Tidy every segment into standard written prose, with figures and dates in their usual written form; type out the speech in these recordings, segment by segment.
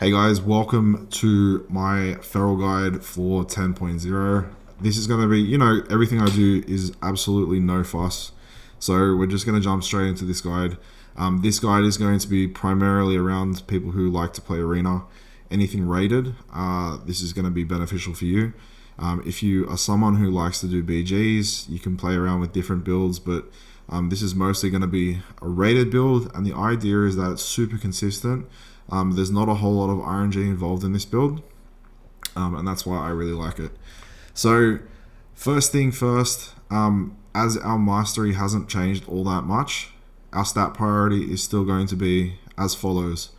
Hey guys, welcome to my feral guide for 10.0. This is going to be, everything I do is absolutely no fuss. So we're just going to jump straight into this guide. This guide is going to be primarily around people who like to play arena. Anything rated, this is going to be beneficial for you. If you are someone who likes to do BGs, you can play around with different builds, but this is mostly going to be a rated build, and the idea is that it's super consistent. There's not a whole lot of RNG involved in this build, and that's why I really like it. So first thing first, as our mastery hasn't changed all that much, our stat priority is still going to be as follows.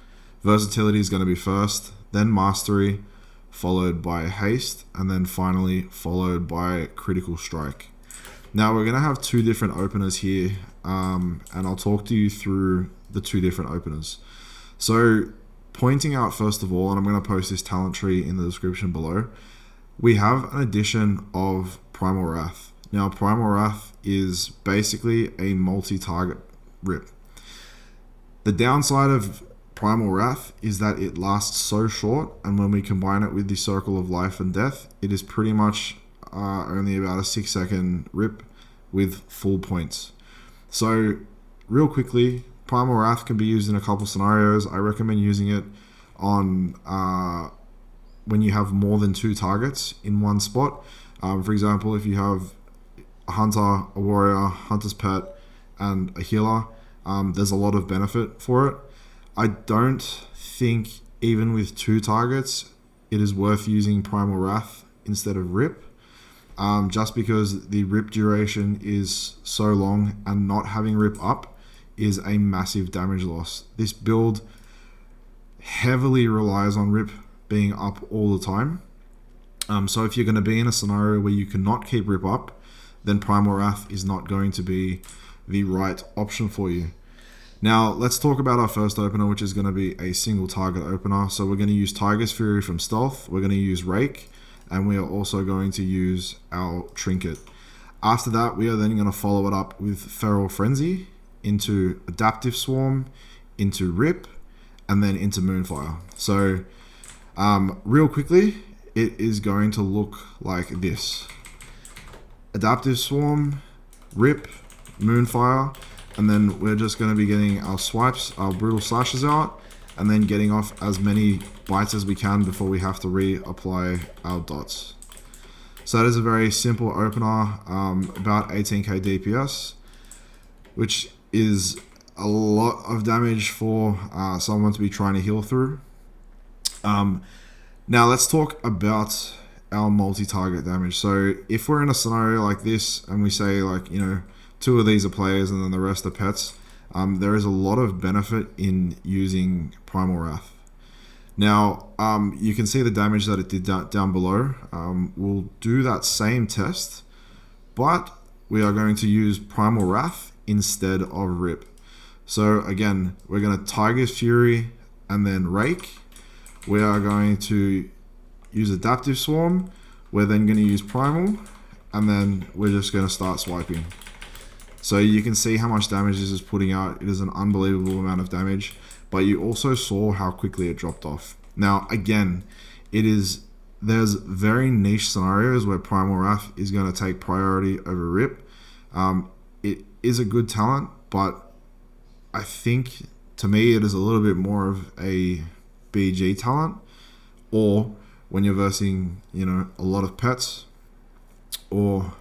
Versatility is going to be first, then mastery, followed by haste, and then finally followed by critical strike. Now we're going to have two different openers here, and I'll talk to you through the two different openers. So pointing out first of all, and I'm going to post this talent tree in the description below, we have an addition of Primal Wrath. Now Primal Wrath is basically a multi-target rip. The downside of Primal Wrath is that it lasts so short, and when we combine it with the Circle of Life and Death, it is pretty much only about a 6-second rip with full points. So real quickly, Primal Wrath can be used in a couple scenarios. I recommend using it on when you have more than 2 targets in one spot. For example, if you have a hunter, a warrior, hunter's pet, and a healer, there's a lot of benefit for it. I don't think even with 2 targets, it is worth using Primal Wrath instead of Rip, just because the Rip duration is so long, and not having Rip up is a massive damage loss. This build heavily relies on Rip being up all the time. So if you're going to be in a scenario where you cannot keep Rip up, then Primal Wrath is not going to be the right option for you. Now let's talk about our first opener, which is going to be a single target opener. So we're going to use Tiger's Fury from Stealth, we're going to use Rake, and we are also going to use our Trinket. After that, we are then going to follow it up with Feral Frenzy, into Adaptive Swarm, into Rip, and then into Moonfire. So real quickly, it is going to look like this. Adaptive Swarm, Rip, Moonfire, and then we're just going to be getting our swipes, our Brutal Slashes out, and then getting off as many bites as we can before we have to reapply our dots. So that is a very simple opener, about 18k DPS, which is a lot of damage for someone to be trying to heal through. Now let's talk about our multi-target damage. So if we're in a scenario like this and we say 2 of these are players and then the rest are pets, there is a lot of benefit in using Primal Wrath. Now you can see the damage that it did down below. We'll do that same test, but we are going to use Primal Wrath instead of Rip. So again, we're going to Tiger's Fury and then Rake. We are going to use Adaptive Swarm. We're then going to use Primal, and then we're just going to start swiping. So you can see how much damage this is putting out. It is an unbelievable amount of damage, but you also saw how quickly it dropped off. Now again, there's very niche scenarios where Primal Wrath is going to take priority over Rip. It is a good talent, but I think to me it is a little bit more of a BG talent, or when you're versing a lot of pets, or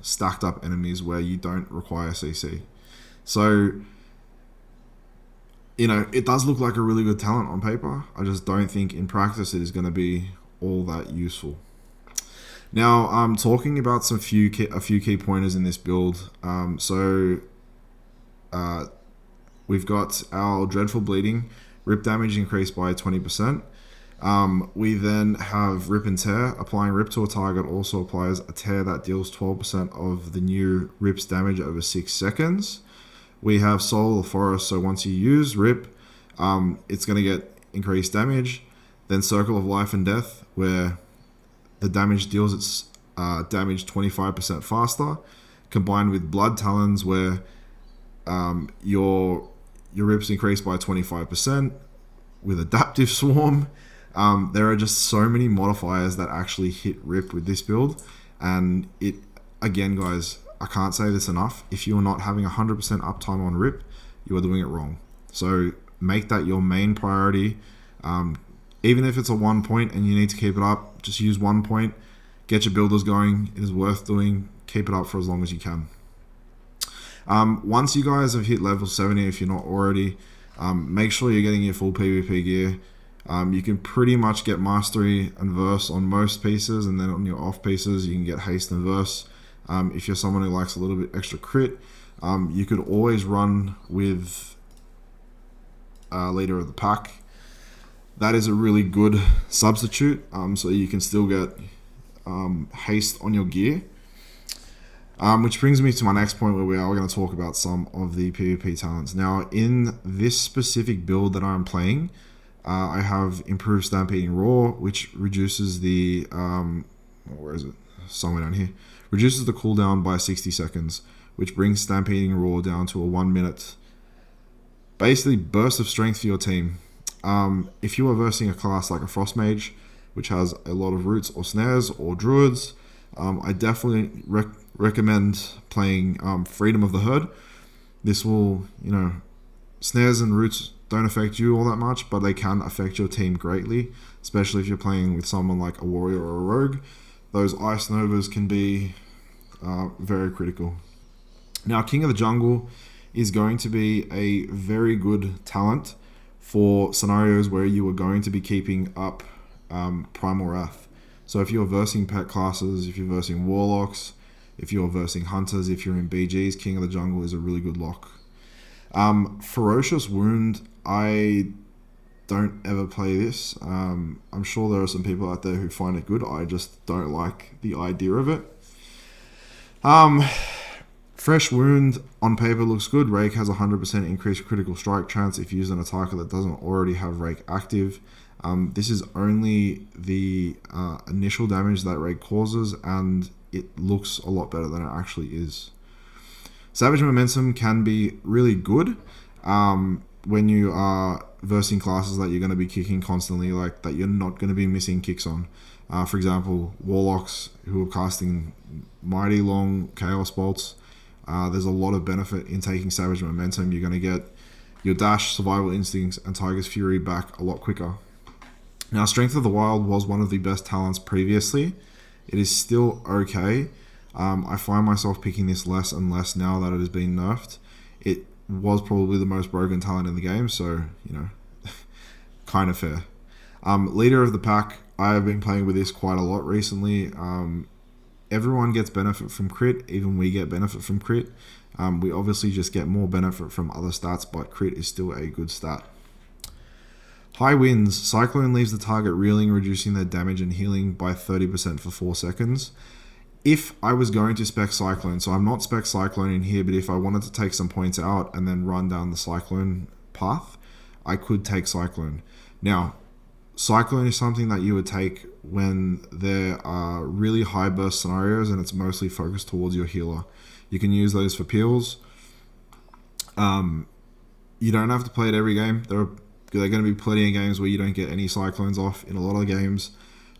stacked up enemies where you don't require CC. So it does look like a really good talent on paper. I just don't think in practice it is going to be all that useful. Now I'm talking about a few key pointers in this build. We've got our Dreadful Bleeding, Rip damage increased by 20%. We then have Rip and Tear. Applying Rip to a target also applies a Tear that deals 12% of the new Rip's damage over 6 seconds. We have Soul of the Forest, so once you use Rip, it's going to get increased damage. Then Circle of Life and Death, where the damage deals its damage 25% faster, combined with Bloodtalons, where your Rip's increased by 25%, with Adaptive Swarm. There are just so many modifiers that actually hit rip with this build. And it, again, guys, I can't say this enough. If you're not having 100% uptime on rip, you are doing it wrong. So make that your main priority. Even if it's a 1 point and you need to keep it up, just use 1 point. Get your builders going. It is worth doing. Keep it up for as long as you can. Once you guys have hit level 70, if you're not already, make sure you're getting your full PvP gear. You can pretty much get mastery and verse on most pieces, and then on your off pieces you can get haste and verse. If you're someone who likes a little bit extra crit, you could always run with leader of the pack. That is a really good substitute, so you can still get haste on your gear. Which brings me to my next point, where we are going to talk about some of the PvP talents. Now, in this specific build that I'm playing, I have improved Stampeding Roar, which reduces the where is it? Somewhere down here. Reduces the cooldown by 60 seconds, which brings Stampeding Roar down to a 1 minute, basically burst of strength for your team. If you are versing a class like a Frost Mage, which has a lot of roots or snares or druids, I definitely recommend playing Freedom of the Herd. This will, snares and roots don't affect you all that much, but they can affect your team greatly, especially if you're playing with someone like a warrior or a rogue. Those ice novas can be very critical. Now, King of the Jungle is going to be a very good talent for scenarios where you are going to be keeping up Primal Wrath. So if you're versing pet classes, if you're versing warlocks, if you're versing hunters, if you're in BGs, King of the Jungle is a really good lock. Ferocious Wound, I don't ever play this. I'm sure there are some people out there who find it good. I just don't like the idea of it. Fresh Wound on paper looks good. Rake has 100% increased critical strike chance if used on an attacker that doesn't already have Rake active. This is only the initial damage that Rake causes, and it looks a lot better than it actually is. Savage Momentum can be really good when you are versing classes that you're going to be kicking constantly, like that you're not going to be missing kicks on. For example, Warlocks who are casting mighty long Chaos Bolts. There's a lot of benefit in taking Savage Momentum. You're going to get your Dash, Survival Instincts, and Tiger's Fury back a lot quicker. Now, Strength of the Wild was one of the best talents previously. It is still okay. I find myself picking this less and less now that it has been nerfed. It was probably the most broken talent in the game, so, kind of fair. Leader of the Pack, I have been playing with this quite a lot recently. Everyone gets benefit from crit, even we get benefit from crit. We obviously just get more benefit from other stats, but crit is still a good stat. High Winds, Cyclone leaves the target reeling, reducing their damage and healing by 30% for 4 seconds. If I was going to spec Cyclone, so I'm not spec Cyclone in here, but if I wanted to take some points out and then run down the Cyclone path, I could take Cyclone. Now, Cyclone is something that you would take when there are really high burst scenarios and it's mostly focused towards your healer. You can use those for peels. You don't have to play it every game. There are going to be plenty of games where you don't get any Cyclones off. In a lot of games,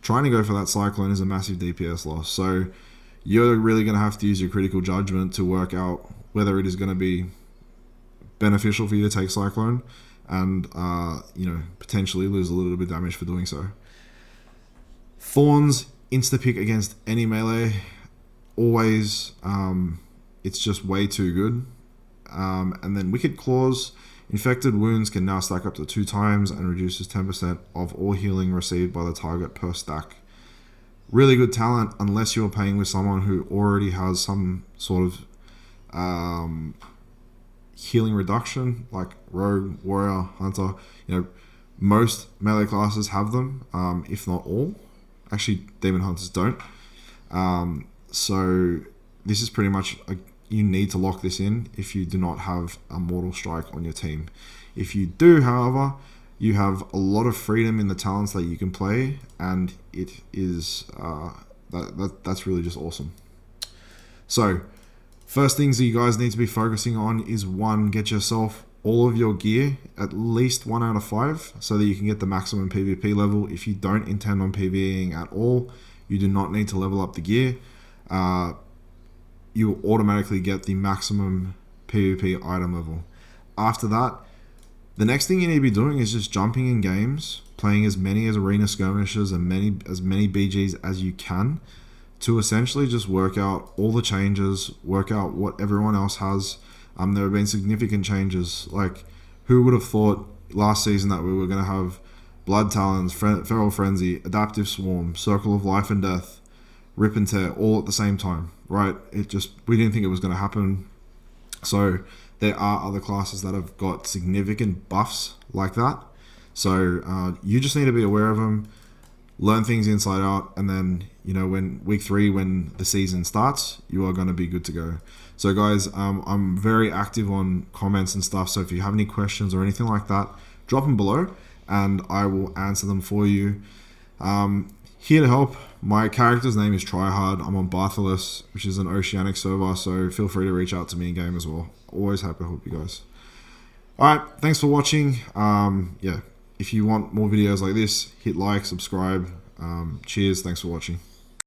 trying to go for that Cyclone is a massive DPS loss. So you're really going to have to use your critical judgment to work out whether it is going to be beneficial for you to take Cyclone and, potentially lose a little bit of damage for doing so. Thorns, insta-pick against any melee. Always. It's just way too good. And then Wicked Claws. Infected Wounds can now stack up to 2 times and reduces 10% of all healing received by the target per stack. Really good talent unless you're playing with someone who already has some sort of healing reduction, like Rogue, Warrior, Hunter. Most melee classes have them, if not all. Actually, Demon Hunters don't. So this is pretty much you need to lock this in if you do not have a Mortal Strike on your team. If you do, however, you have a lot of freedom in the talents that you can play, and it is that's really just awesome. So, first things that you guys need to be focusing on is 1, get yourself all of your gear at least 1 out of 5 so that you can get the maximum PvP level. If you don't intend on PvEing at all, you do not need to level up the gear. You will automatically get the maximum PvP item level. After that, the next thing you need to be doing is just jumping in games, playing as many as arena skirmishes and as many BGs as you can to essentially just work out all the changes, work out what everyone else has. There have been significant changes. Like, who would have thought last season that we were going to have bloodtalons, feral frenzy, adaptive swarm, circle of life and death, rip and tear all at the same time, right? We didn't think it was going to happen. So there are other classes that have got significant buffs like that. So you just need to be aware of them, learn things inside out, and then, when week 3, when the season starts, you are going to be good to go. So guys, I'm very active on comments and stuff, so if you have any questions or anything like that, drop them below and I will answer them for you. Here to help. My character's name is Tryhard. I'm on Bartholus, which is an oceanic server, so feel free to reach out to me in game as well. Always happy to help you guys. Alright, thanks for watching. Yeah, if you want more videos like this, hit like, subscribe. Cheers, thanks for watching.